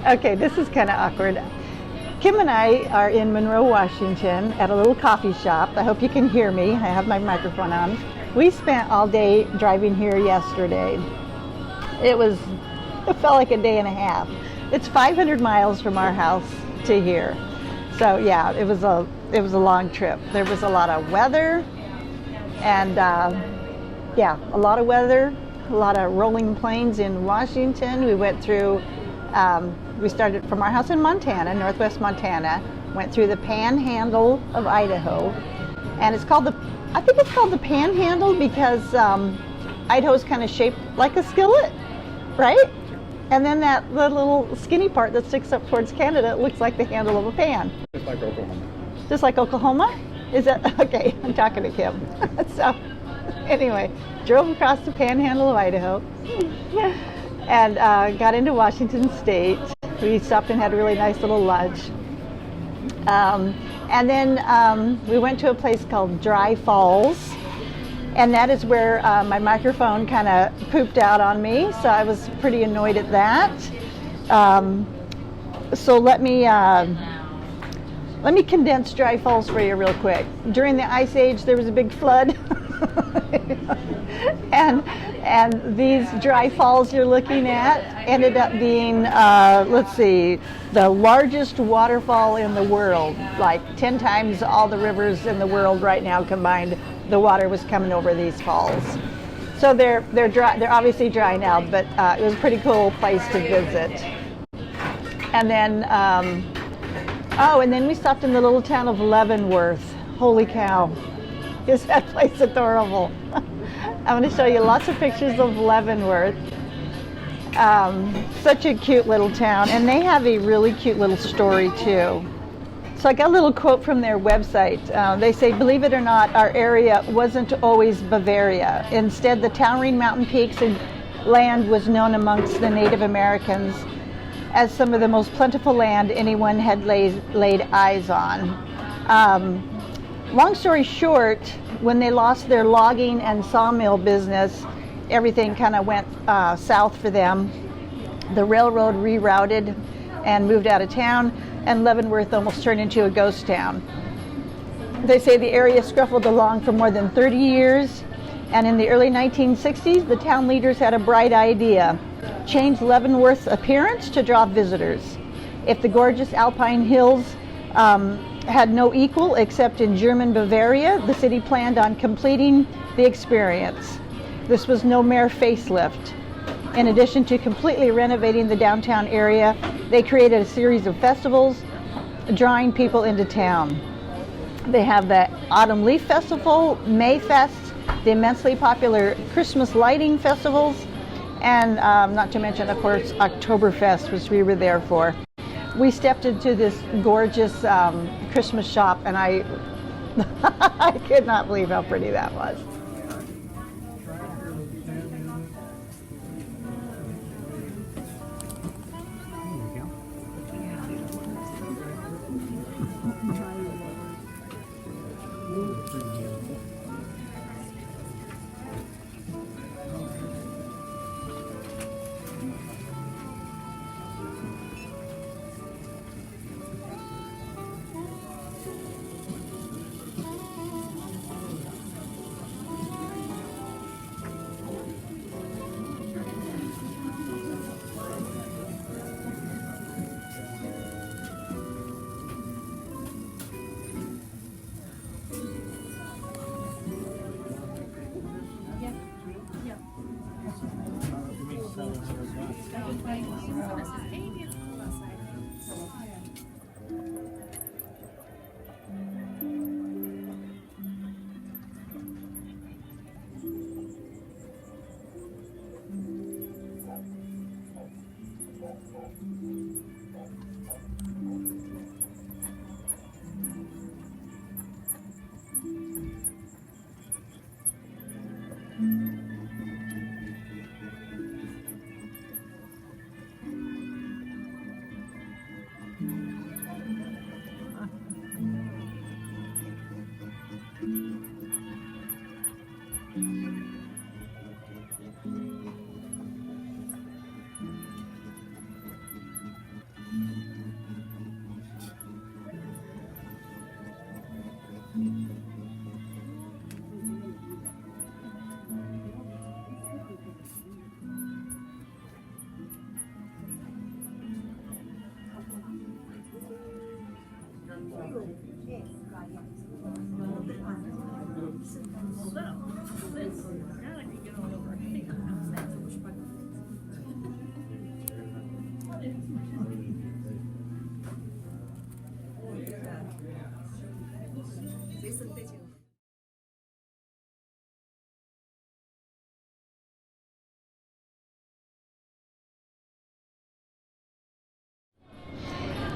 Okay, this is kind of awkward. Kim and I are in Monroe, Washington at a little coffee shop. I hope you can hear me. I have my microphone on. We spent all day driving here yesterday. It felt like a day and a half. It's 500 miles from our house to here. So yeah, it was a long trip. There was a lot of weather and a lot of weather, a lot of rolling plains in Washington. We went through we started from our house in Montana, northwest Montana, went through the panhandle of Idaho, and I think it's called the panhandle because Idaho's kind of shaped like a skillet, right? And then the little skinny part that sticks up towards Canada, it looks like the handle of a pan. Just like Oklahoma. Just like Oklahoma? Is it? Okay, I'm talking to Kim. So, anyway, drove across the panhandle of Idaho and got into Washington State. We stopped and had a really nice little lunch. And then we went to a place called Dry Falls. And that is where my microphone kind of pooped out on me, so I was pretty annoyed at that. So let me condense Dry Falls for you real quick. During the Ice Age, there was a big flood, and these dry falls you're looking at ended up being, the largest waterfall in the world, like 10 times all the rivers in the world right now combined. The water was coming over these falls. So they're dry. They're obviously dry now, but it was a pretty cool place to visit. And then, and then we stopped in the little town of Leavenworth. Holy cow, is that place adorable? I'm going to show you lots of pictures of Leavenworth. Such a cute little town, and they have a really cute little story too. So I got a little quote from their website. They say, believe it or not, our area wasn't always Bavaria. Instead, the towering mountain peaks and land was known amongst the Native Americans as some of the most plentiful land anyone had laid eyes on. Long story short, when they lost their logging and sawmill business, everything kind of went south for them. The railroad rerouted and moved out of town, and Leavenworth almost turned into a ghost town. They say the area scuffled along for more than 30 years, and in the early 1960s, the town leaders had a bright idea: change Leavenworth's appearance to draw visitors. If the gorgeous alpine hills had no equal except in German Bavaria, the city planned on completing the experience. This was no mere facelift. In addition to completely renovating the downtown area, they created a series of festivals drawing people into town. They have the Autumn Leaf Festival, May Fest, the immensely popular Christmas lighting festivals, and not to mention, of course, Oktoberfest, which we were there for. We stepped into this gorgeous Christmas shop, and I could not believe how pretty that was.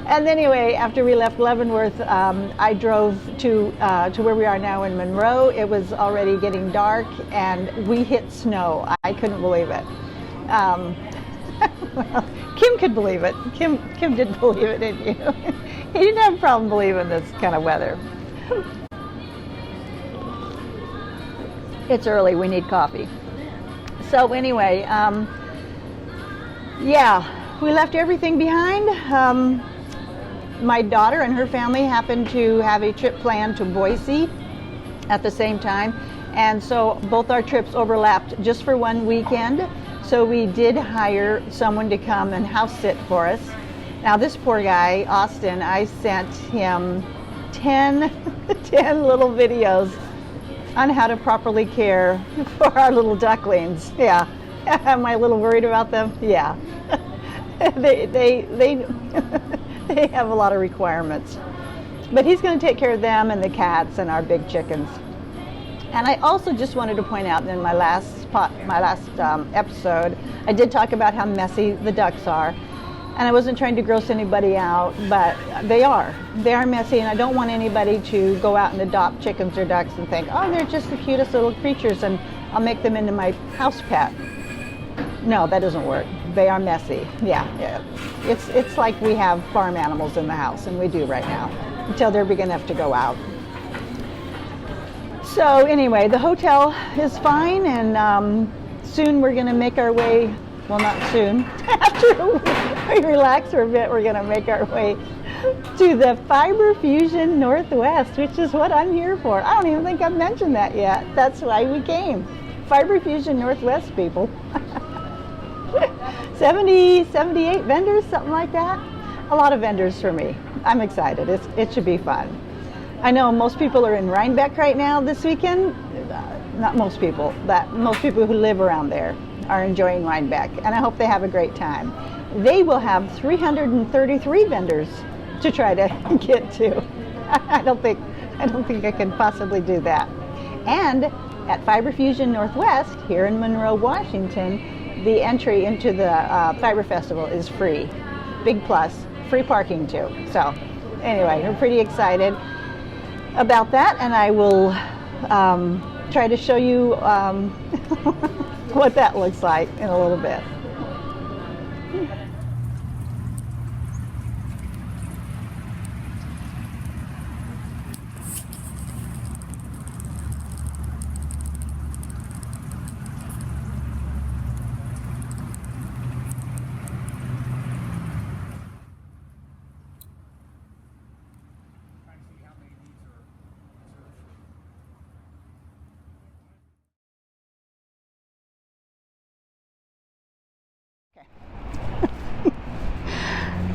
And anyway, after we left Leavenworth, I drove to where we are now in Monroe. It was already getting dark, and we hit snow. I couldn't believe it. Well, Kim could believe it. Kim did believe it, didn't you? He didn't have a problem believing this kind of weather. It's early. We need coffee. So anyway, yeah, we left everything behind. My daughter and her family happened to have a trip planned to Boise at the same time, and so both our trips overlapped just for one weekend. So we did hire someone to come and house sit for us. Now this poor guy, Austin, I sent him 10 little videos on how to properly care for our little ducklings. Yeah, am I a little worried about them? Yeah, they have a lot of requirements, but he's going to take care of them and the cats and our big chickens. And I also just wanted to point out in my last episode, I did talk about how messy the ducks are, and I wasn't trying to gross anybody out, but they are messy, and I don't want anybody to go out and adopt chickens or ducks and think, oh, they're just the cutest little creatures and I'll make them into my house pet. No, that doesn't work. They are messy. Yeah. It's like we have farm animals in the house, and we do right now, until they're big enough to go out. So anyway, the hotel is fine, and soon we're going to make our way, well, not soon, after we relax for a bit, we're going to make our way to the Fiber Fusion Northwest, which is what I'm here for. I don't even think I've mentioned that yet. That's why we came. Fiber Fusion Northwest, people. 70, 78 vendors, something like that. A lot of vendors for me. I'm excited. It should be fun. I know most people are in Rhinebeck right now this weekend. Not most people, but most people who live around there are enjoying Rhinebeck, and I hope they have a great time. They will have 333 vendors to try to get to. I don't think I can possibly do that. And at Fiber Fusion Northwest here in Monroe, Washington, the entry into the Fiber Festival is free. Big plus, free parking too. So anyway, we're pretty excited about that, and I will try to show you what that looks like in a little bit.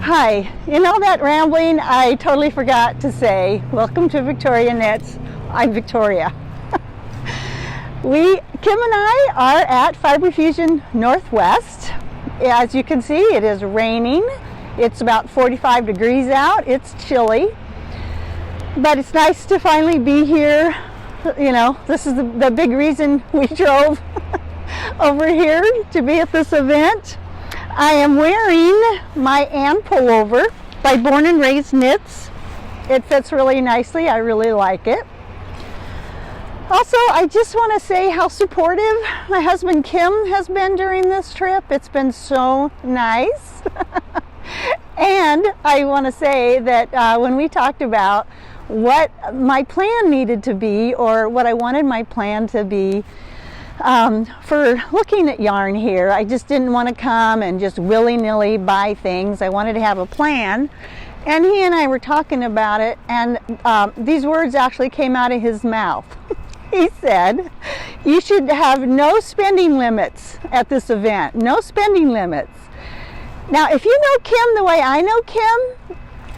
Hi, in all that rambling, I totally forgot to say, welcome to Victoria Knits. I'm Victoria. Kim and I are at Fiber Fusion Northwest. As you can see, it is raining. It's about 45 degrees out. It's chilly, but it's nice to finally be here. You know, this is the big reason we drove over here to be at this event. I am wearing my Ann pullover by Born and Raised Knits. It fits really nicely. I really like it. Also, I just want to say how supportive my husband Kim has been during this trip. It's been so nice. And I want to say that when we talked about what my plan needed to be, or what I wanted my plan to be, for looking at yarn here, I just didn't want to come and just willy-nilly buy things. I wanted to have a plan, and he and I were talking about it, and these words actually came out of his mouth. He said, you should have no spending limits at this event. No spending limits. Now, if you know Kim the way I know Kim,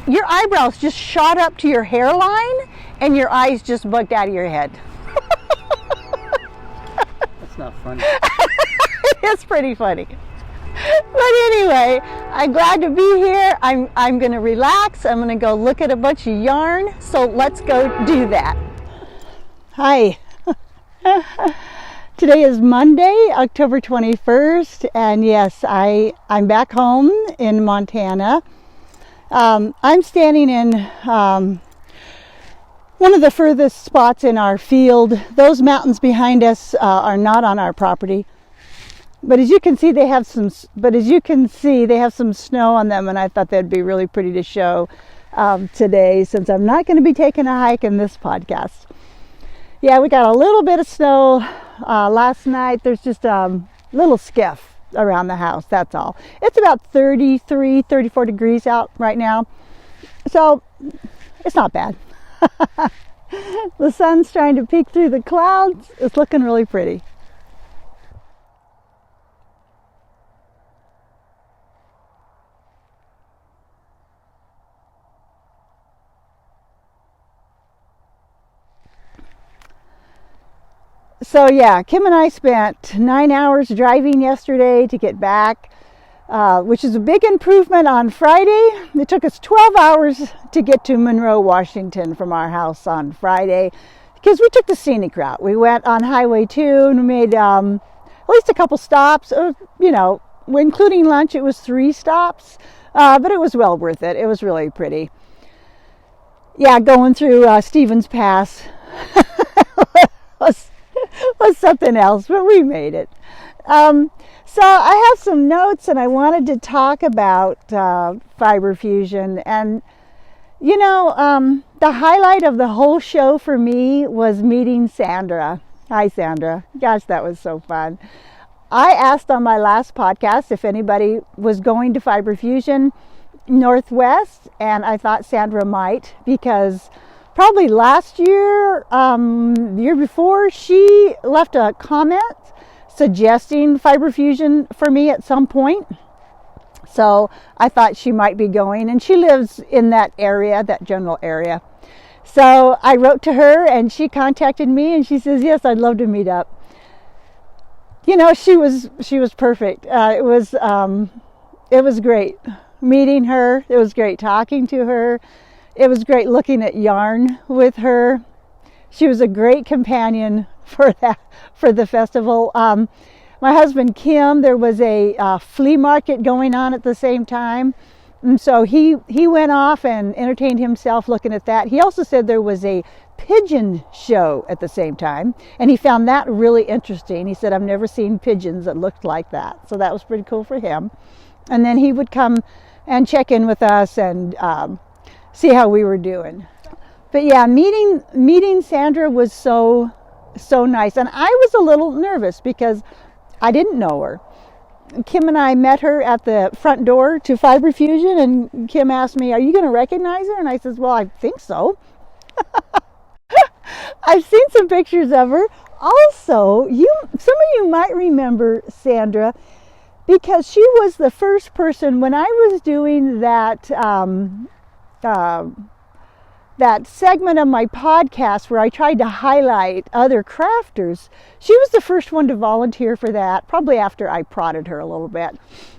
your eyebrows just shot up to your hairline and your eyes just bugged out of your head. Not funny. It's pretty funny. But anyway, I'm glad to be here. I'm going to relax. I'm going to go look at a bunch of yarn. So let's go do that. Hi. Today is Monday, October 21st, and yes, I'm back home in Montana. I'm standing in one of the furthest spots in our field. Those mountains behind us are not on our property, but as you can see, they have some snow on them, and I thought they'd be really pretty to show today, since I'm not going to be taking a hike in this podcast. Yeah, we got a little bit of snow last night. There's just a little skiff around the house, that's all. It's about 33, 34 degrees out right now, so it's not bad. The sun's trying to peek through the clouds. It's looking really pretty. So yeah, Kim and I spent 9 hours driving yesterday to get back, which is a big improvement on Friday. It took us 12 hours to get to Monroe, Washington from our house on Friday, because we took the scenic route. We went on Highway 2 and we made at least a couple stops. Including lunch, it was 3 stops, but it was well worth it. It was really pretty. Yeah, going through Stevens Pass was something else, but we made it. So I have some notes, and I wanted to talk about fiber fusion. And the highlight of the whole show for me was meeting Sandra. Hi, Sandra. Gosh, that was so fun. I asked on my last podcast if anybody was going to Fiber Fusion Northwest, and I thought Sandra might, because probably last year, the year before, she left a comment suggesting Fiber Fusion for me at some point. So I thought she might be going, and she lives in that area, that general area. So I wrote to her, and she contacted me, and she says, yes, I'd love to meet up. She was perfect. It was great meeting her. It was great talking to her. It was great looking at yarn with her. She was a great companion for the festival. My husband Kim, there was a flea market going on at the same time, and so he went off and entertained himself looking at that. He also said there was a pigeon show at the same time, and he found that really interesting. He said, I've never seen pigeons that looked like that, so that was pretty cool for him. And then he would come and check in with us and see how we were doing. But yeah, meeting Sandra was so nice, and I was a little nervous because I didn't know her. Kim and I met her at the front door to Fiber Fusion, and Kim asked me, are you going to recognize her? And I said, well, I think so. I've seen some pictures of her. Also, some of you might remember Sandra, because she was the first person when I was doing that segment of my podcast where I tried to highlight other crafters. She was the first one to volunteer for that, probably after I prodded her a little bit.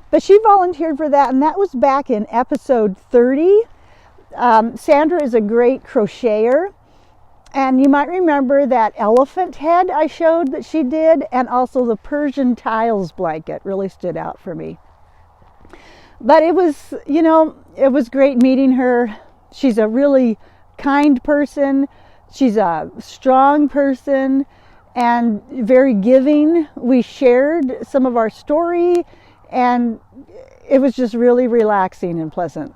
But she volunteered for that, and that was back in episode 30. Sandra is a great crocheter, and you might remember that elephant head I showed that she did, and also the Persian tiles blanket really stood out for me. But it was great meeting her. She's a really kind person. She's a strong person and very giving. We shared some of our story, and it was just really relaxing and pleasant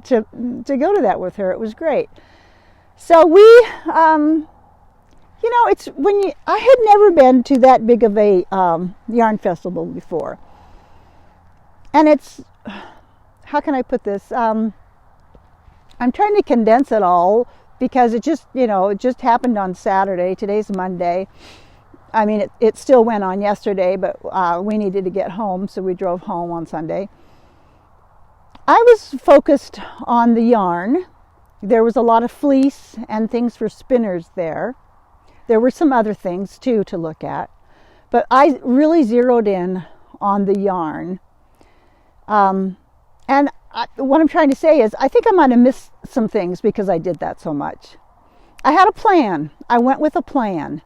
to go to that with her. It was great. So we, it's I had never been to that big of a yarn festival before, and it's, how can I put this? I'm trying to condense it all because it just happened on Saturday. Today's Monday. I mean, it still went on yesterday, but we needed to get home, so we drove home on Sunday. I was focused on the yarn. There was a lot of fleece and things for spinners there. There were some other things too to look at, but I really zeroed in on the yarn. And what I'm trying to say is, I think I might have missed some things because I did that so much. I had a plan. I went with a plan.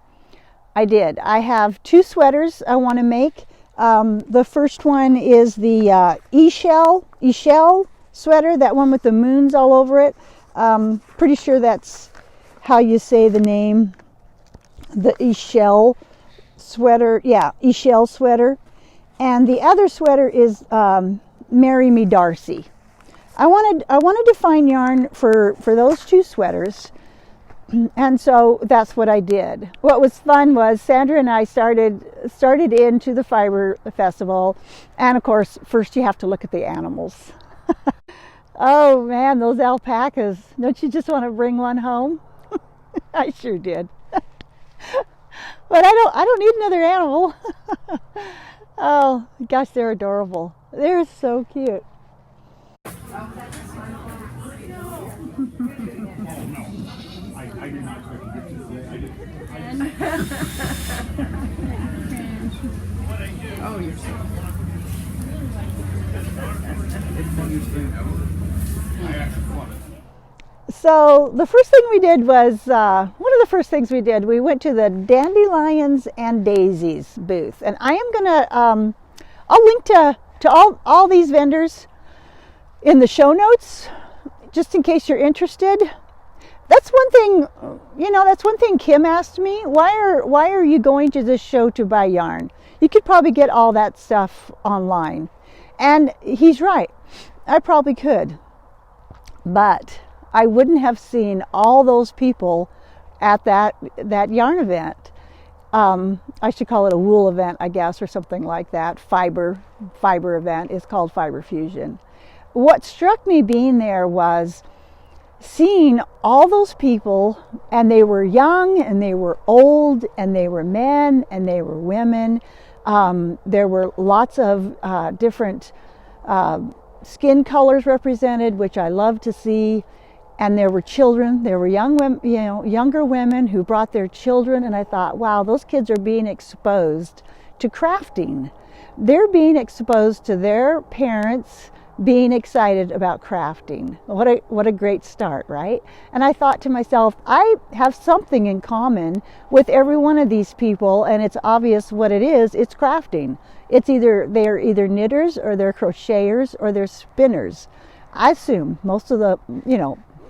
I did. I have 2 sweaters I want to make. The first one is the e-shell sweater, that one with the moons all over it. Pretty sure that's how you say the name. The eShell sweater. Yeah, eShell sweater. And the other sweater is Marry Me Darcy. I wanted to find yarn for those two sweaters. And so that's what I did. What was fun was Sandra and I started into the fiber festival, and of course first you have to look at the animals. Oh man, those alpacas. Don't you just want to bring one home? I sure did. But I don't need another animal. Oh gosh, they're adorable. They're so cute. I did not expect to get oh, you're so So the first thing we did was, one of the first things we did, we went to the Dandelions and Daisies booth. And I am going to, I'll link to all these vendors in the show notes, just in case you're interested. That's one thing, that's one thing Kim asked me. Why are you going to this show to buy yarn? You could probably get all that stuff online. And he's right. I probably could. But I wouldn't have seen all those people at that yarn event. I should call it a wool event, I guess, or something like that. Fiber event is called Fiber Fusion. What struck me being there was seeing all those people, and they were young and they were old and they were men and they were women. There were lots of different skin colors represented, which I love to see. And there were children. There were young women, younger women who brought their children. And I thought, wow, those kids are being exposed to crafting. They're being exposed to their parents being excited about crafting. What a great start, right? And I thought to myself, I have something in common with every one of these people, and it's obvious what it is. It's crafting. They're either knitters, or they're crocheters, or they're spinners. I assume most of the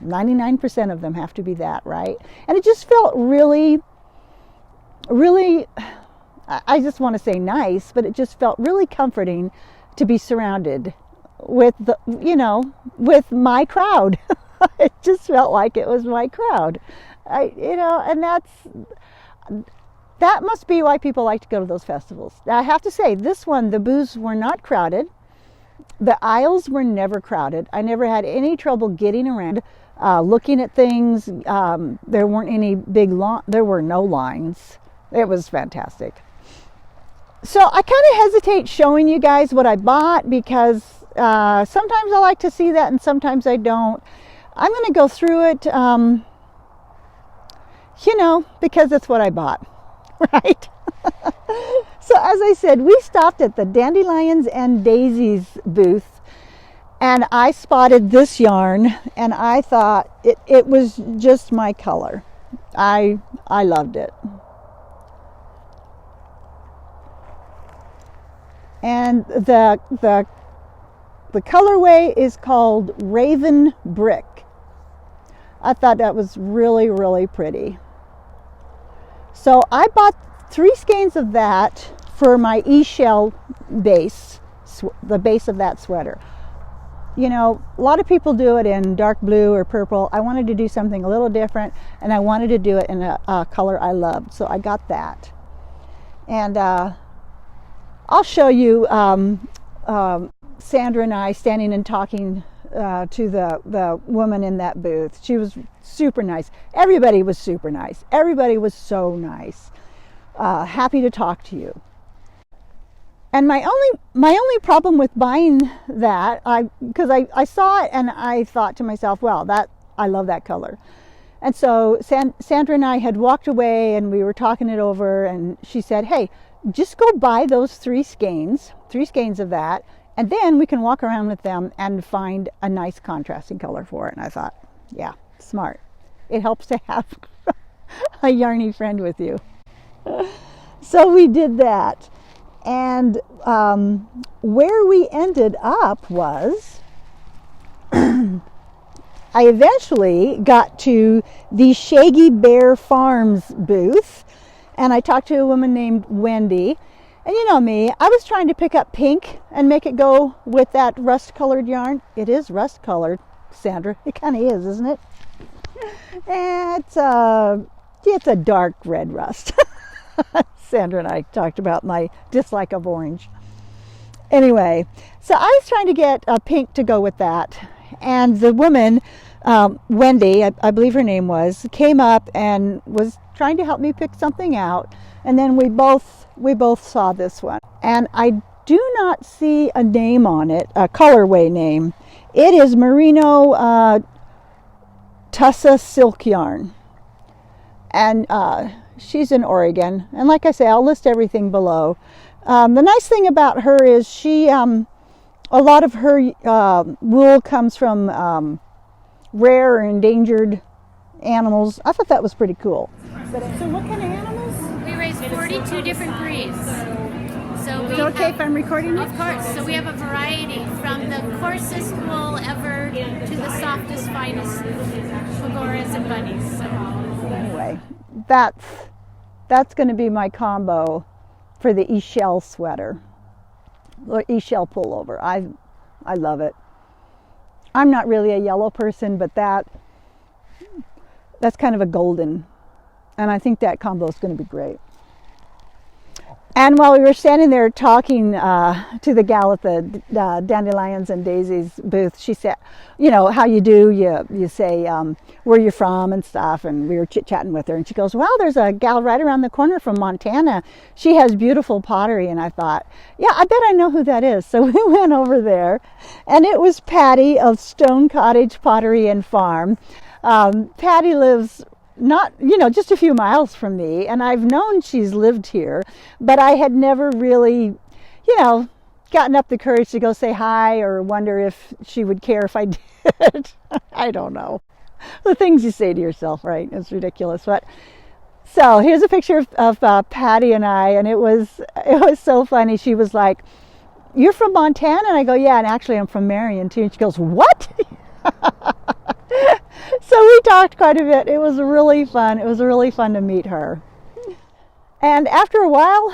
99% of them have to be that, right? And it just felt really, really, I just want to say nice, but it just felt really comforting to be surrounded with with my crowd. It just felt like it was my crowd. And that must be why people like to go to those festivals. Now, I have to say, this one, the booths were not crowded. The aisles were never crowded. I never had any trouble getting around, looking at things. There weren't any there were no lines. It was fantastic. So I kind of hesitate showing you guys what I bought, because sometimes I like to see that and sometimes I don't. I'm going to go through it, because it's what I bought, right? So as I said, we stopped at the Dandelions and Daisies booth, and I spotted this yarn, and I thought it was just my color. I loved it. And the colorway is called Raven Brick. I thought that was really, really pretty. So I bought 3 skeins of that for my eShell base, the base of that sweater. A lot of people do it in dark blue or purple. I wanted to do something a little different, and I wanted to do it in a color I loved. So I got that. And I'll show you Sandra and I standing and talking to the woman in that booth. She was super nice. Everybody was super nice. Everybody was so nice. Happy to talk to you. And my only problem with buying that, because I saw it and I thought to myself, well, I love that color. And so Sandra and I had walked away and we were talking it over, and she said, hey, just go buy those 3 skeins of that, and then we can walk around with them and find a nice contrasting color for it. And I thought, yeah, smart. It helps to have a yarny friend with you. So we did that. And where we ended up was I eventually got to the Shaggy Bear Farms booth, and I talked to a woman named Wendy. And you know me, I was trying to pick up pink and make it go with that rust-colored yarn. It is rust-colored, Sandra. It kind of is, isn't it? It's a dark red rust. Sandra and I talked about my dislike of orange. Anyway, so I was trying to get a pink to go with that. And the woman, Wendy, I believe her name was, came up and was trying to help me pick something out. And then we both saw this one. And I do not see a name on it, a colorway name. It is Merino Tussa silk yarn. And she's in Oregon. And like I say, I'll list everything below. The nice thing about her is she, a lot of her wool comes from rare or endangered animals. I thought that was pretty cool. So what kind of animals? We raise 42 different breeds. So Is it okay if I'm recording this? Of course. So we have a variety from the coarsest wool ever to the softest, finest Angoras and bunnies. So. Anyway, that's going to be my combo for the E-shell sweater, or E-shell pullover. I love it. I'm not really a yellow person, but that's kind of a golden, and I think that combo is going to be great. And while we were standing there talking to the gal at the Dandelions and Daisies booth, she said, you know, how you do, you say where you're from and stuff, and we were chit-chatting with her, and she goes, well, there's a gal right around the corner from Montana. She has beautiful pottery, and I thought, yeah, I bet I know who that is. So we went over there, and it was Patty of Stone Cottage Pottery and Farm. Patty lives not, just a few miles from me, and I've known she's lived here, but I had never really, gotten up the courage to go say hi or wonder if she would care if I did. I don't know. The things you say to yourself, right? It's ridiculous. But so here's a picture of Patty and I, and it was so funny. She was like, "You're from Montana?" And I go, "Yeah, and actually I'm from Marion too." And she goes, "What?" So we talked quite a bit. It was really fun. It was really fun to meet her. And after a while,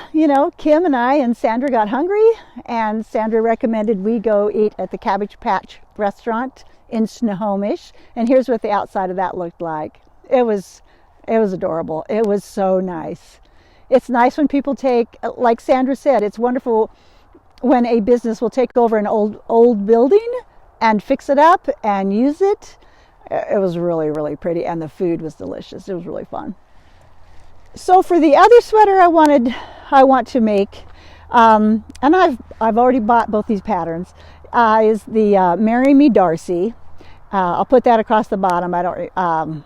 Kim and I and Sandra got hungry, and Sandra recommended we go eat at the Cabbage Patch restaurant in Snohomish. And here's what the outside of that looked like. It was adorable. It was so nice. It's nice when people take, like Sandra said, it's wonderful when a business will take over an old building and fix it up and use it. It was really, really pretty, and the food was delicious. It was really fun. So for the other sweater I want to make, and I've already bought both these patterns, is the Marry Me Darcy. I'll put that across the bottom. I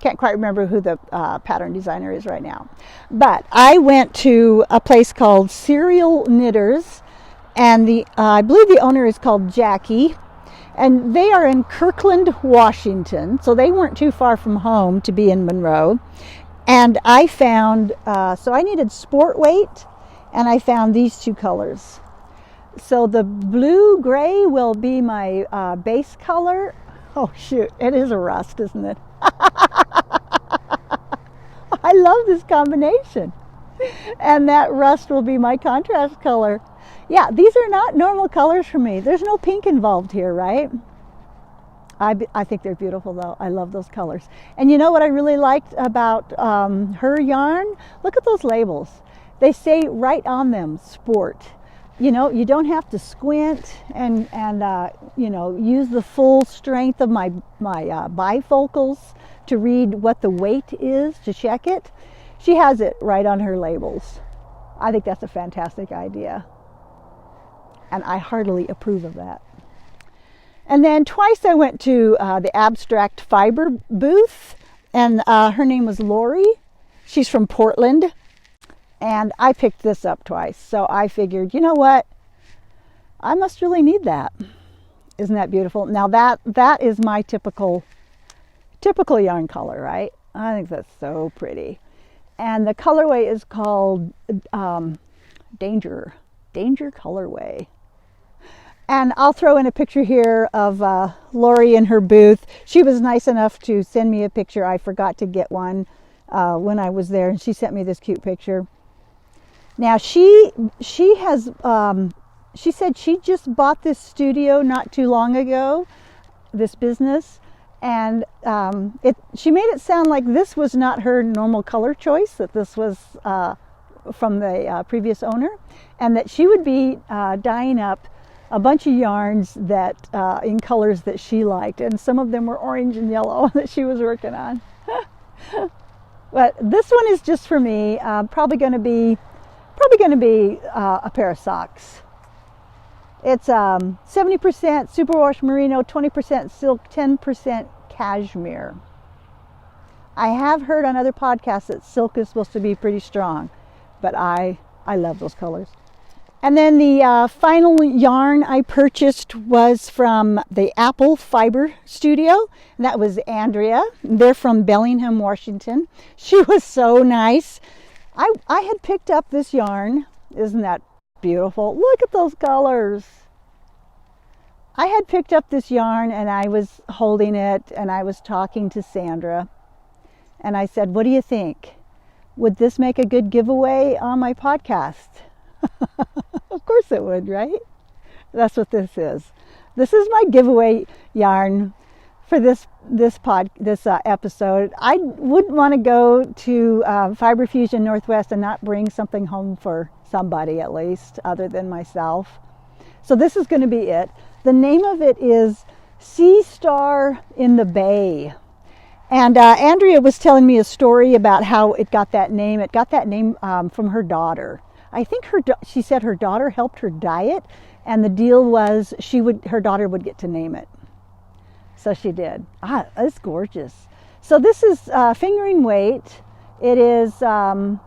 can't quite remember who the pattern designer is right now. But I went to a place called Serial Knitters, and I believe the owner is called Jackie. And they are in Kirkland, Washington, so they weren't too far from home to be in Monroe. And I found, so I needed sport weight, and I found these two colors. So the blue-gray will be my base color. Oh shoot, it is a rust, isn't it? I love this combination. And that rust will be my contrast color. Yeah, these are not normal colors for me. There's no pink involved here, right? I think they're beautiful, though. I love those colors. And you know what I really liked about her yarn? Look at those labels. They say right on them, sport. You don't have to squint and use the full strength of my bifocals to read what the weight is, to check it. She has it right on her labels. I think that's a fantastic idea. And I heartily approve of that. And then twice I went to the Abstract Fiber booth, and her name was Lori. She's from Portland, and I picked this up twice. So I figured, you know what? I must really need that. Isn't that beautiful? Now that is my typical yarn color, right? I think that's so pretty. And the colorway is called Danger colorway. And I'll throw in a picture here of Lori in her booth. She was nice enough to send me a picture. I forgot to get one when I was there, and she sent me this cute picture. Now she has she said she just bought this studio not too long ago, this business, and she made it sound like this was not her normal color choice, that this was from the previous owner, and that she would be dyeing up a bunch of yarns that in colors that she liked, and some of them were orange and yellow that she was working on. But this one is just for me. Probably going to be a pair of socks. It's 70% superwash merino, 20% silk, 10% cashmere. I have heard on other podcasts that silk is supposed to be pretty strong, but I love those colors. And then the final yarn I purchased was from the Apple Fiber Studio. And that was Andrea. They're from Bellingham, Washington. She was so nice. I had picked up this yarn. Isn't that beautiful? Look at those colors. I had picked up this yarn and I was holding it and I was talking to Sandra. And I said, what do you think? Would this make a good giveaway on my podcast? Of course it would, right? That's what this is. This is my giveaway yarn for this episode. I wouldn't want to go to Fiber Fusion Northwest and not bring something home for somebody, at least, other than myself. So this is going to be it. The name of it is Sea Star in the Bay. And Andrea was telling me a story about how it got that name. It got that name from her daughter. I think she said her daughter helped her dye it, and the deal was her daughter would get to name it. So she did. It's gorgeous. So this is fingering weight. It is 60%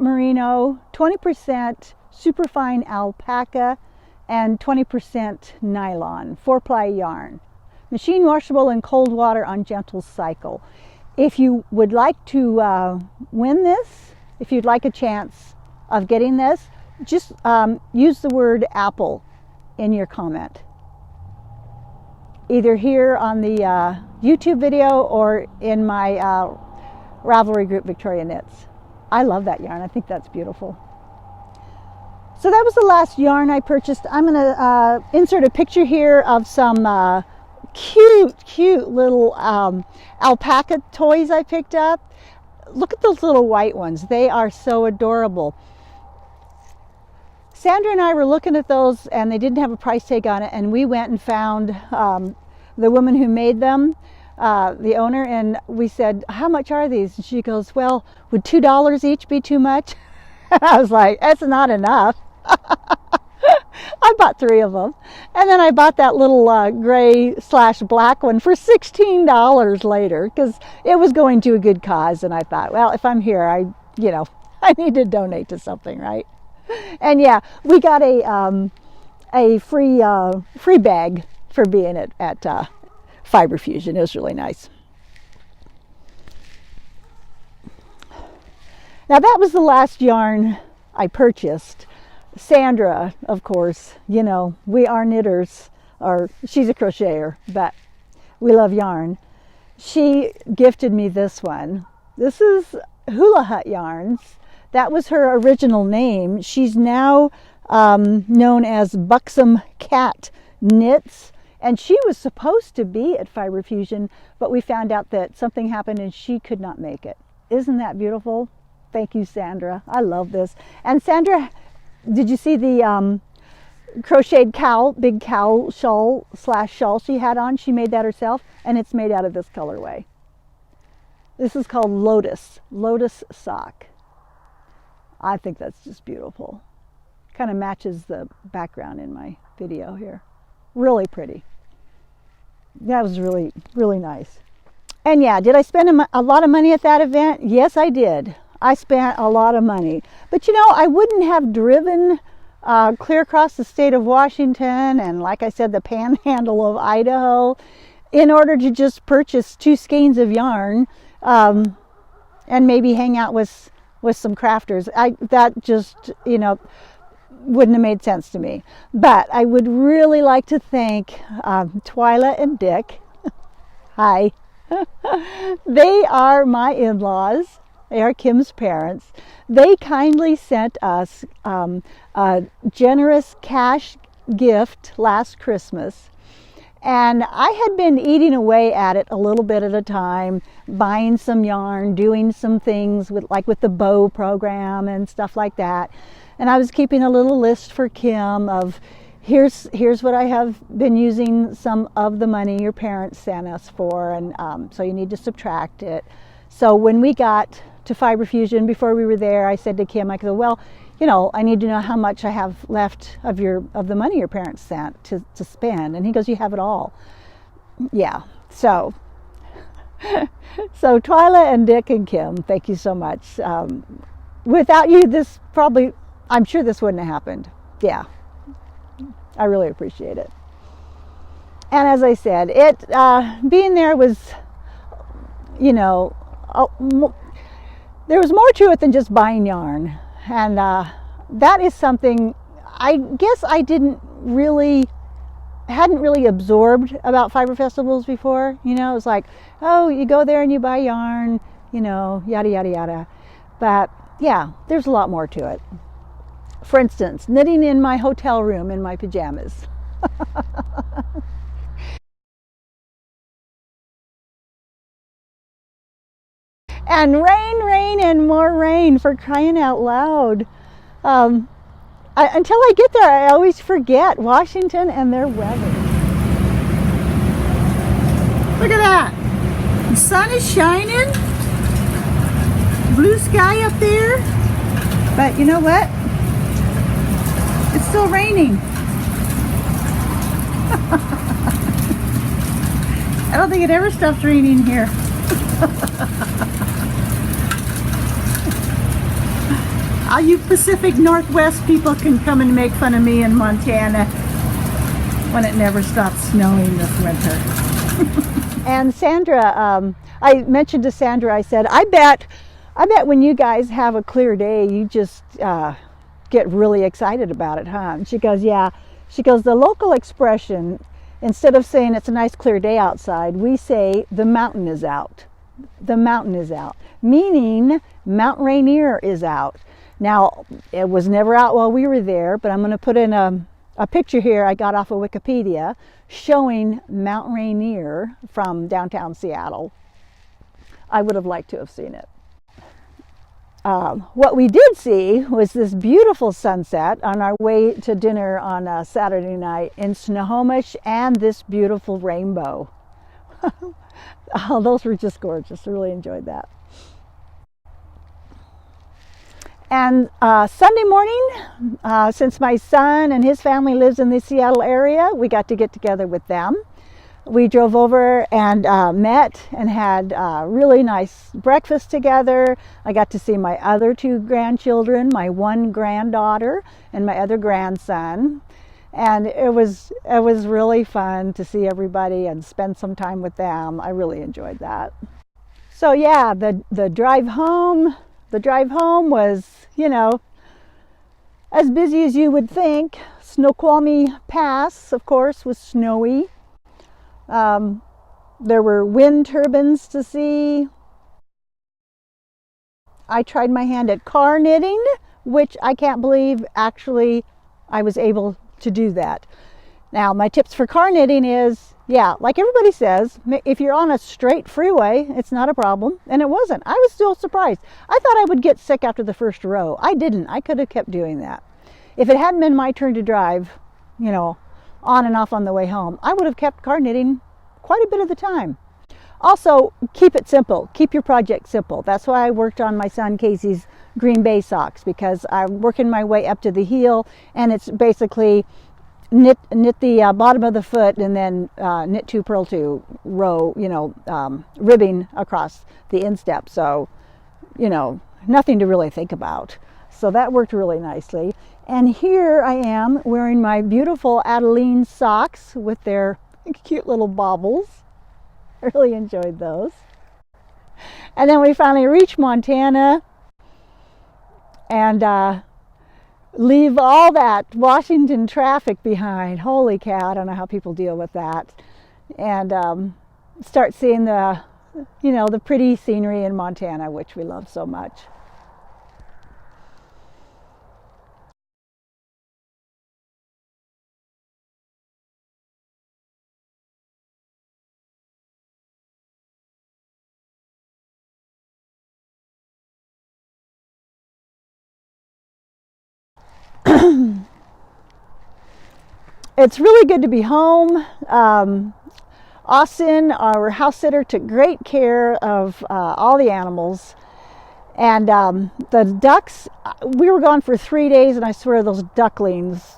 merino, 20% superfine alpaca, and 20% nylon, 4-ply yarn. Machine washable in cold water on gentle cycle. If you would like to win this, if you'd like a chance of getting this, just use the word Apple in your comment. Either here on the YouTube video or in my Ravelry group, Victoria Knits. I love that yarn. I think that's beautiful. So that was the last yarn I purchased. I'm going to insert a picture here of some cute little alpaca toys I picked up. Look at those little white ones. They are so adorable. Sandra and I were looking at those and they didn't have a price tag on it, and we went and found the woman who made them, the owner, and we said, how much are these? And she goes, well, would $2 each be too much? And I was like, that's not enough. I bought 3 of them. And then I bought that little gray/black one for $16 later because it was going to a good cause. And I thought, well, if I'm here, I need to donate to something, right? And yeah, we got a free bag for being at Fiber Fusion. It was really nice. Now that was the last yarn I purchased. Sandra, of course, we are knitters, or she's a crocheter, but we love yarn. She gifted me this one. This is Hula Hut Yarns. That was her original name. She's now known as Buxom Cat Knits, and she was supposed to be at Fiber Fusion, but we found out that something happened and she could not make it. Isn't that beautiful? Thank you, Sandra. I love this. And Sandra, did you see the crocheted cowl, big cowl shawl she had on? She made that herself, and it's made out of this colorway. This is called Lotus Sock. I think that's just beautiful. Kind of matches the background in my video here. Really pretty. That was really, really nice. And yeah, did I spend a lot of money at that event? Yes, I did. I spent a lot of money. But I wouldn't have driven clear across the state of Washington and, like I said, the panhandle of Idaho in order to just purchase 2 skeins of yarn and maybe hang out with some crafters. That just, wouldn't have made sense to me. But I would really like to thank Twyla and Dick. Hi. They are my in-laws. They are Kim's parents. They kindly sent us a generous cash gift last Christmas. And I had been eating away at it a little bit at a time, buying some yarn, doing some things with the bow program and stuff like that. And I was keeping a little list for Kim of here's what I have been using some of the money your parents sent us for, and so you need to subtract it. So when we got to Fiber Fusion, before we were there, I said to Kim, I go, well, I need to know how much I have left of the money your parents sent to spend. And he goes, you have it all. Yeah. So Twyla and Dick and Kim, thank you so much. Without you, I'm sure this wouldn't have happened. Yeah. I really appreciate it. And as I said, being there was, there was more to it than just buying yarn. And that is something I guess I hadn't really absorbed about fiber festivals before. It was like, oh, you go there and you buy yarn, yada, yada, yada. But yeah, there's a lot more to it. For instance, knitting in my hotel room in my pajamas. And rain, and more rain, for crying out loud. Until I get there, I always forget Washington and their weather. Look at that. The sun is shining. Blue sky up there. But you know what? It's still raining. I don't think it ever stops raining here. All you Pacific Northwest people can come and make fun of me in Montana when it never stops snowing this winter. And Sandra, I mentioned to Sandra, I said, I bet when you guys have a clear day, you just get really excited about it, huh? And she goes, yeah. She goes, the local expression, instead of saying it's a nice clear day outside, we say the mountain is out. The mountain is out, meaning Mount Rainier is out. Now, it was never out while we were there, but I'm going to put in a picture here I got off of Wikipedia showing Mount Rainier from downtown Seattle. I would have liked to have seen it. What we did see was this beautiful sunset on our way to dinner on Saturday night in Snohomish, and this beautiful rainbow. Oh, those were just gorgeous. I really enjoyed that. And Sunday morning, since my son and his family lives in the Seattle area, we got to get together with them. We drove over and met and had a really nice breakfast together. I got to see my other two grandchildren, my one granddaughter and my other grandson. And it was really fun to see everybody and spend some time with them. I really enjoyed that. So yeah, the drive home was, as busy as you would think. Snoqualmie Pass, of course, was snowy. There were wind turbines to see. I tried my hand at car knitting, which I can't believe actually I was able to do that. Now, my tips for car knitting is, yeah, like everybody says, if you're on a straight freeway, it's not a problem. And it wasn't. I was still surprised. I thought I would get sick after the first row. I didn't. I could have kept doing that. If it hadn't been my turn to drive, on and off on the way home, I would have kept car knitting quite a bit of the time. Also, keep it simple. Keep your project simple. That's why I worked on my son Casey's Green Bay socks, because I'm working my way up to the heel, and it's basically knit the bottom of the foot and then knit 2 purl 2 row, ribbing across the instep. So, nothing to really think about. So that worked really nicely. And here I am wearing my beautiful Adeline socks with their cute little baubles. I really enjoyed those. And then we finally reached Montana, and leave all that Washington traffic behind. Holy cow, I don't know how people deal with that. And start seeing the pretty scenery in Montana, which we love so much. It's really good to be home. Austin, our house sitter, took great care of all the animals. And the ducks, we were gone for 3 days, and I swear those ducklings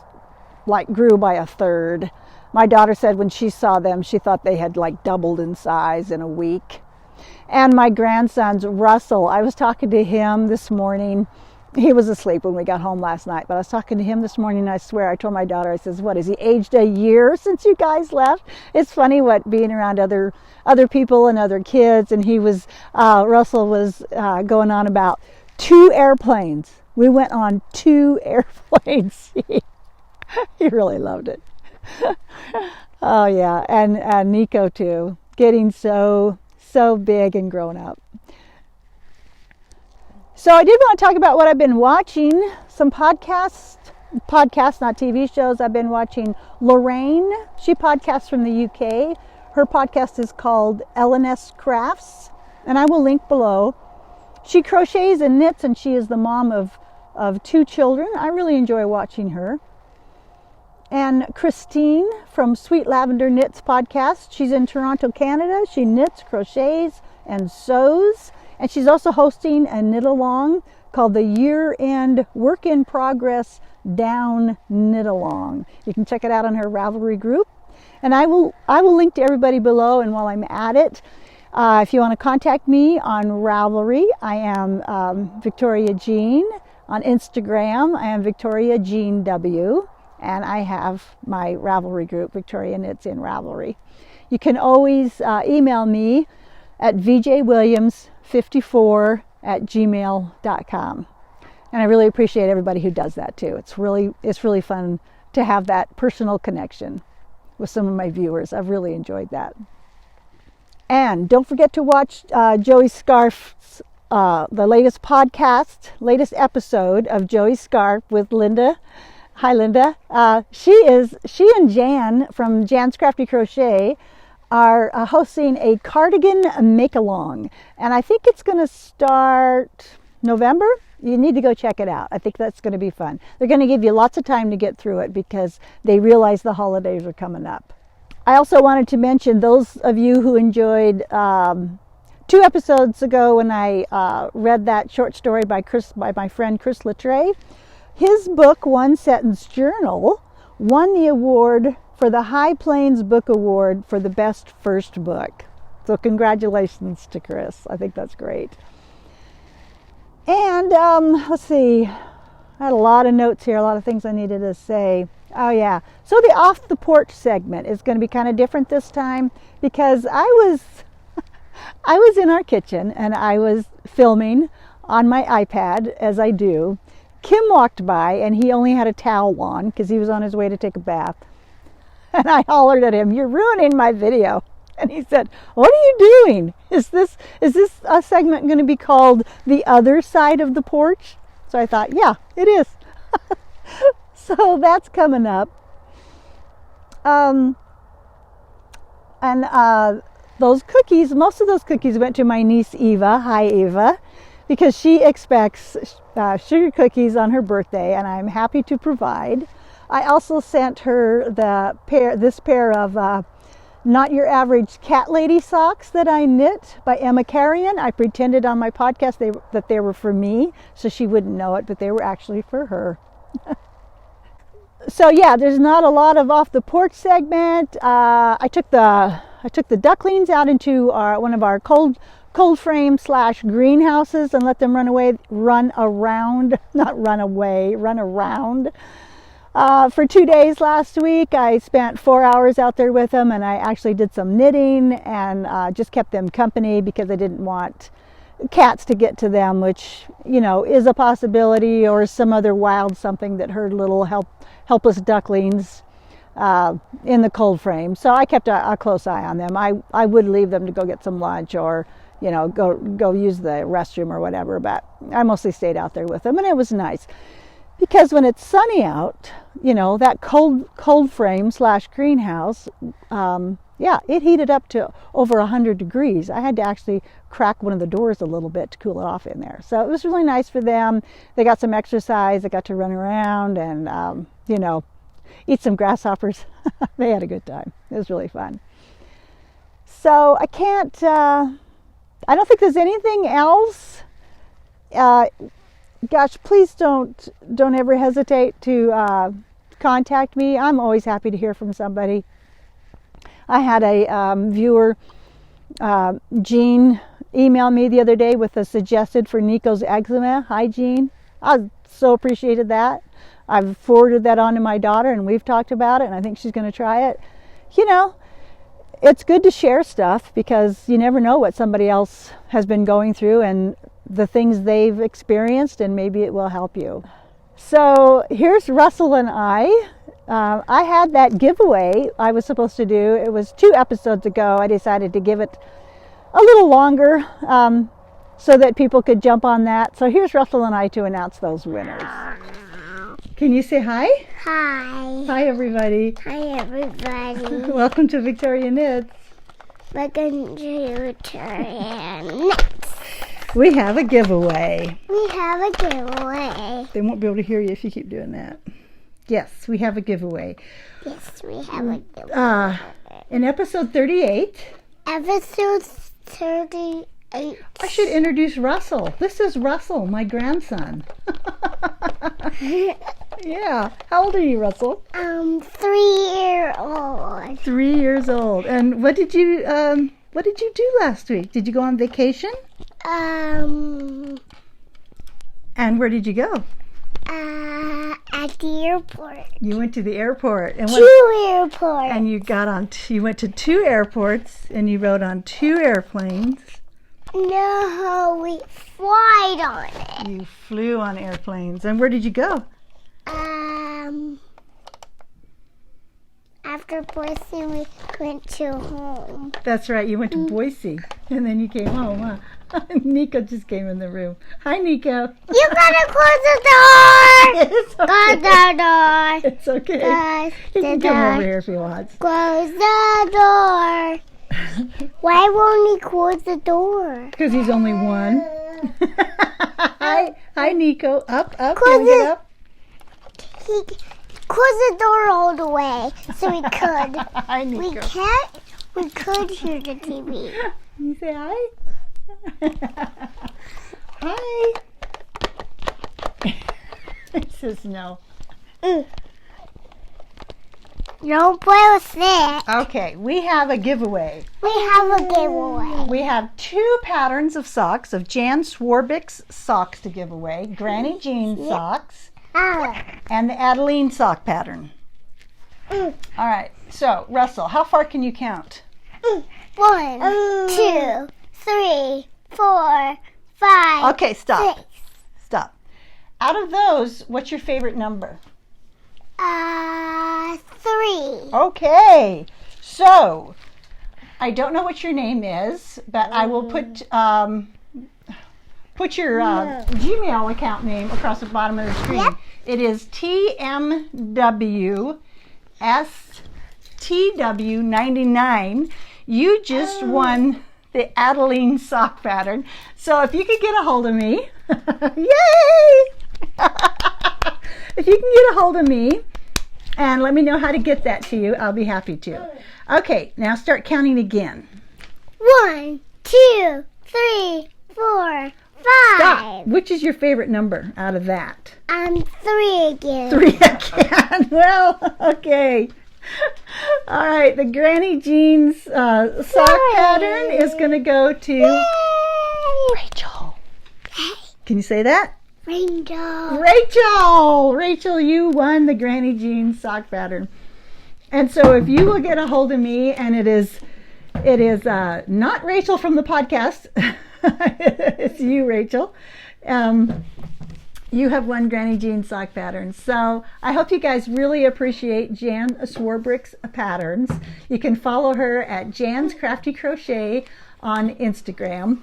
grew by a third. My daughter said when she saw them, she thought they had doubled in size in a week. And my grandson's Russell, I was talking to him this morning. He was asleep when we got home last night, but I was talking to him this morning, and I swear, I told my daughter, I says, what, has he aged a year since you guys left? It's funny being around other people and other kids, and Russell was going on about 2 airplanes. We went on 2 airplanes. He really loved it. Oh yeah, and Nico too, getting so big and grown up. So I did want to talk about what I've been watching, some podcasts, not TV shows. I've been watching Lorraine. She podcasts from the UK. Her podcast is called L&S Crafts, and I will link below. She crochets and knits, and she is the mom of 2 children. I really enjoy watching her. And Christine from Sweet Lavender Knits podcast. She's in Toronto, Canada. She knits, crochets, and sews. And she's also hosting a knit along called the Year-End Work in Progress Down Knit Along. You can check it out on her Ravelry group. And I will link to everybody below. And while I'm at it, if you want to contact me on Ravelry, I am Victoria Jean. On Instagram, I am Victoria Jean W. And I have my Ravelry group, Victoria Knits in Ravelry. You can always email me at vjwilliams54@gmail.com. And I really appreciate everybody who does that too. It's really fun to have that personal connection with some of my viewers. I've really enjoyed that. And don't forget to watch Joey Scarf's the latest episode of Joey Scarf with Linda. Hi, Linda. She and Jan from Jan's Crafty Crochet are hosting a cardigan make-along. And I think it's going to start November. You need to go check it out. I think that's going to be fun. They're going to give you lots of time to get through it because they realize the holidays are coming up. I also wanted to mention those of you who enjoyed 2 episodes ago when I read that short story by my friend Chris Latre. His book, One Sentence Journal, won the award for the High Plains Book Award for the best first book. So congratulations to Chris. I think that's great. And let's see. I had a lot of notes here, a lot of things I needed to say. Oh yeah. So the off the porch segment is going to be kind of different this time because I was in our kitchen and I was filming on my iPad as I do. Kim walked by and he only had a towel on because he was on his way to take a bath. And I hollered at him, "You're ruining my video." And he said, "What are you doing? Is this a segment going to be called The Other Side of the Porch?" So I thought, yeah, it is. So that's coming up. And those cookies, most of those cookies went to my niece Eva. Hi, Eva. Because she expects sugar cookies on her birthday, and I'm happy to provide. I also sent her this pair of Not Your Average Cat Lady socks that I knit by Emma Carrion. I pretended on my podcast that they were for me, so she wouldn't know it, but they were actually for her. So yeah, there's not a lot of off the porch segment. I took the ducklings out into one of our cold frame / greenhouses and let them run around for 2 days last week. I spent 4 hours out there with them, and I actually did some knitting and just kept them company because I didn't want cats to get to them, which, is a possibility, or some other wild something that hurt little helpless ducklings in the cold frame. So I kept a close eye on them. I would leave them to go get some lunch, or go use the restroom or whatever, but I mostly stayed out there with them, and it was nice because when it's sunny out, that cold frame / greenhouse, it heated up to over 100 degrees. I had to actually crack one of the doors a little bit to cool it off in there. So it was really nice for them. They got some exercise. They got to run around and, eat some grasshoppers. They had a good time. It was really fun. So I don't think there's anything else. Gosh, please don't ever hesitate to contact me. I'm always happy to hear from somebody. I had a viewer, Jean, email me the other day with a suggested for Nico's eczema. Hi, Jean. I so appreciated that. I've forwarded that on to my daughter, and we've talked about it, and I think she's going to try it. It's good to share stuff because you never know what somebody else has been going through and the things they've experienced, and maybe it will help you. So here's Russell and I. I had that giveaway I was supposed to do. It was 2 episodes ago. I decided to give it a little longer so that people could jump on that. So here's Russell and I to announce those winners. Can you say hi? Hi. Hi, everybody. Hi, everybody. Welcome to Victoria Knits. Welcome to Victoria Knits. We have a giveaway. We have a giveaway. They won't be able to hear you if you keep doing that. Yes, we have a giveaway. Yes, we have a giveaway. In episode 38. Episode 38. I should introduce Russell. This is Russell, my grandson. Yeah. How old are you, Russell? 3-year old. 3 years old. And what did you do last week? Did you go on vacation? And where did you go? At the airport. You went to the airport. And 2 airports. And you went to 2 airports and you rode on 2 airplanes. No, we flied on it. You flew on airplanes. And where did you go? After Boise, we went to home. That's right. You went to Boise. And then you came home, huh? Nico just came in the room. Hi, Nico. You gotta close the door! It's okay. Close the door! It's okay. Close He the can come door. over here if he wants. Close the door! Why won't he close the door? Because he's only 1. Hi, Nico. Up. Can Close we get it. up? He closed the door all the way so we could. Hi, Nico. We could hear the TV. You say hi? Hi. He says no. Don't play with it. Okay, we have a giveaway. We have a giveaway. We have 2 patterns of socks, of Jan Swarbrick's socks to give away, Granny Jean socks, and the Adeline sock pattern. All right, so Russell, how far can you count? 1, 2, 3, 4, 5. Okay, stop. 6. Stop. Out of those, what's your favorite number? 3. Okay, so I don't know what your name is, but I will put your Gmail account name across the bottom of the screen. Yep. It is TMWSTW99. You just won the Adeline sock pattern. So if you could get a hold of me, yay! If you can get a hold of me and let me know how to get that to you, I'll be happy to. Okay, now start counting again. 1, 2, 3, 4, 5. Stop. Which is your favorite number out of that? 3 again. 3 again. Well, okay. All right, the Granny Jeans sock pattern is going to go to Yay! Rachel. Can you say that? Rainbow. Rachel, you won the Granny Jeans sock pattern. And so if you will get a hold of me, and it is not Rachel from the podcast, It's you, Rachel. You have won Granny Jean sock patterns. So I hope you guys really appreciate Jan Swarbrick's patterns. You can follow her at Jan's Crafty Crochet on Instagram.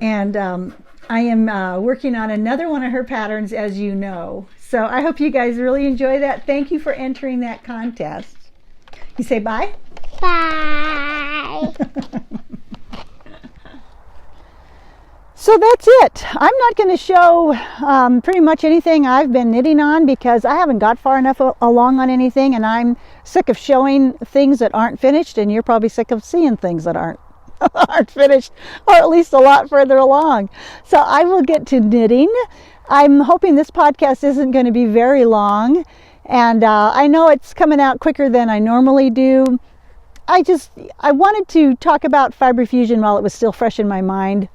And I am working on another one of her patterns, as you know. So I hope you guys really enjoy that. Thank you for entering that contest. You say bye? Bye. So that's it. I'm not going to show pretty much anything I've been knitting on because I haven't got far enough along on anything, and I'm sick of showing things that aren't finished, and you're probably sick of seeing things that aren't finished, or at least a lot further along. So I will get to knitting. I'm hoping this podcast isn't going to be very long, and I know it's coming out quicker than I normally do. I wanted to talk about fiber fusion while it was still fresh in my mind.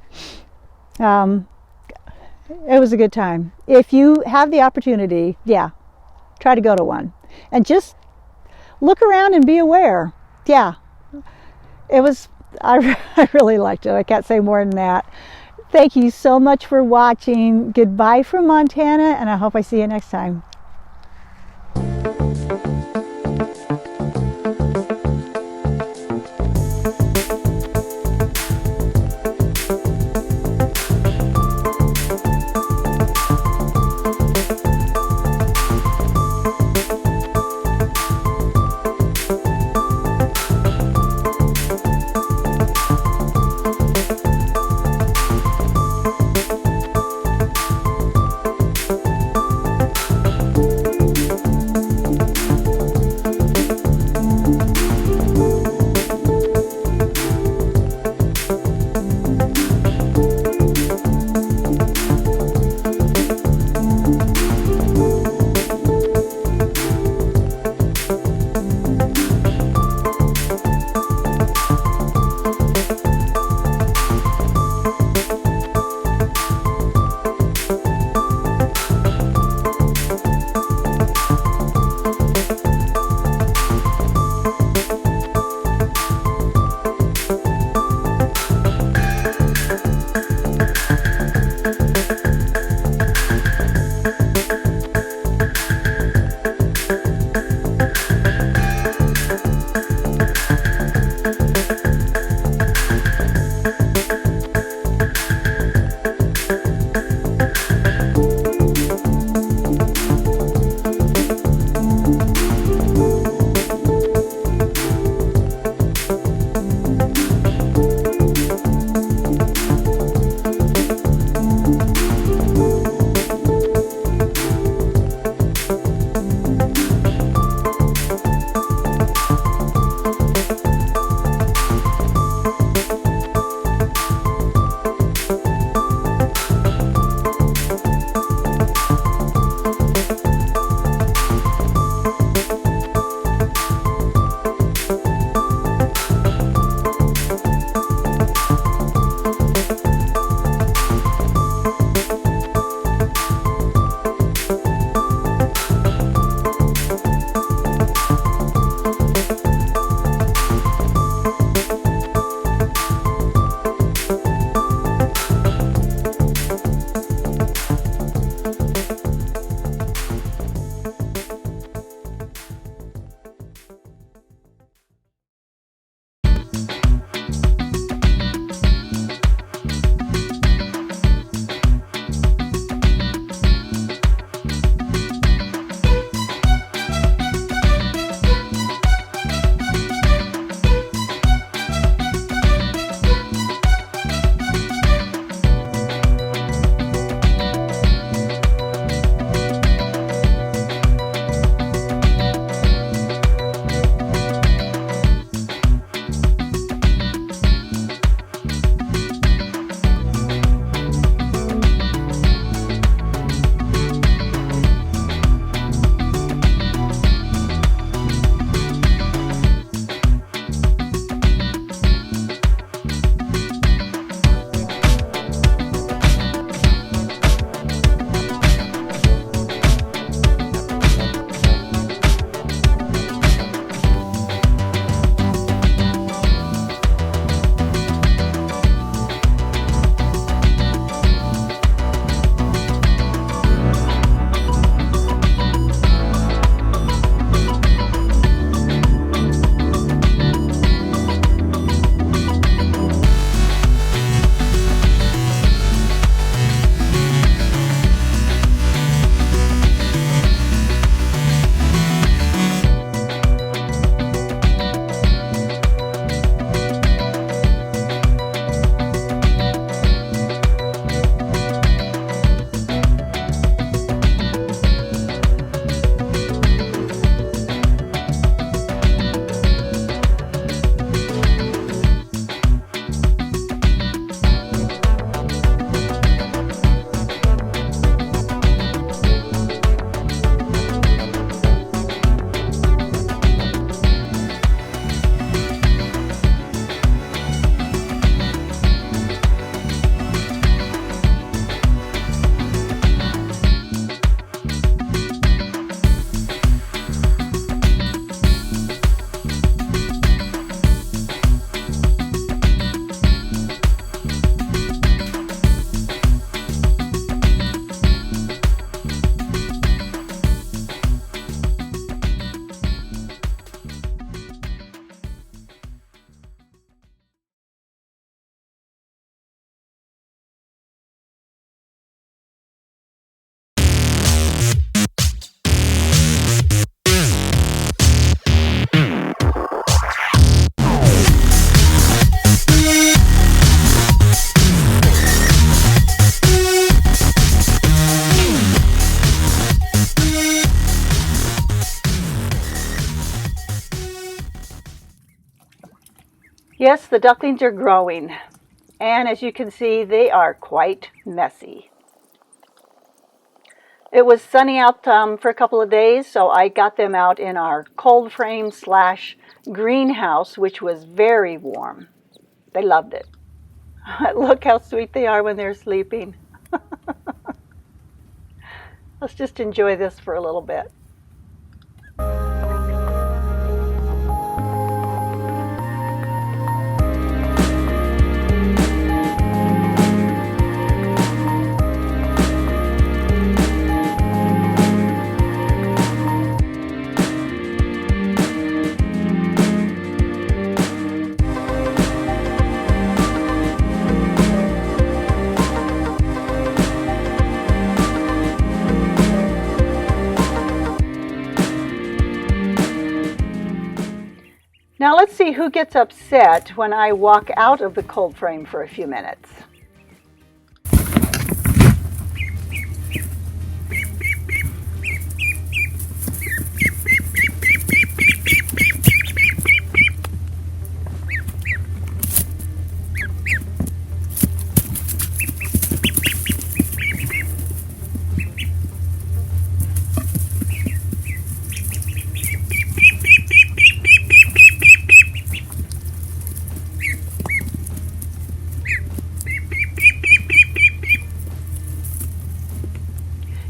It was a good time. If you have the opportunity, try to go to one and just look around and be aware. It was, I really liked it. I can't say more than that. Thank you so much for watching. Goodbye from Montana, and I hope I see you next time. Yes, the ducklings are growing, and as you can see, they are quite messy. It was sunny out for a couple of days, so I got them out in our cold frame / greenhouse, which was very warm. They loved it. Look how sweet they are when they're sleeping. Let's just enjoy this for a little bit. Now let's see who gets upset when I walk out of the cold frame for a few minutes.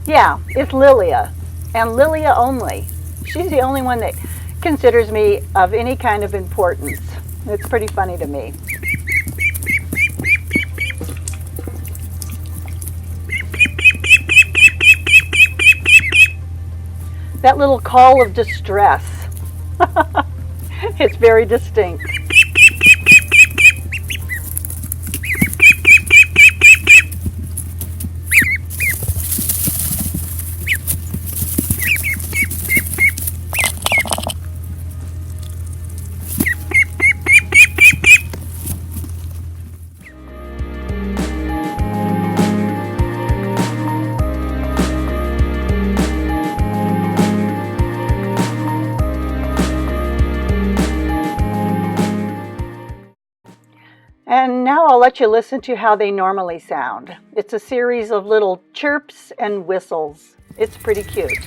Yeah, it's Lilia, and Lilia only. She's the only one that considers me of any kind of importance. It's pretty funny to me. That little call of distress. It's very distinct. And now I'll let you listen to how they normally sound. It's a series of little chirps and whistles. It's pretty cute.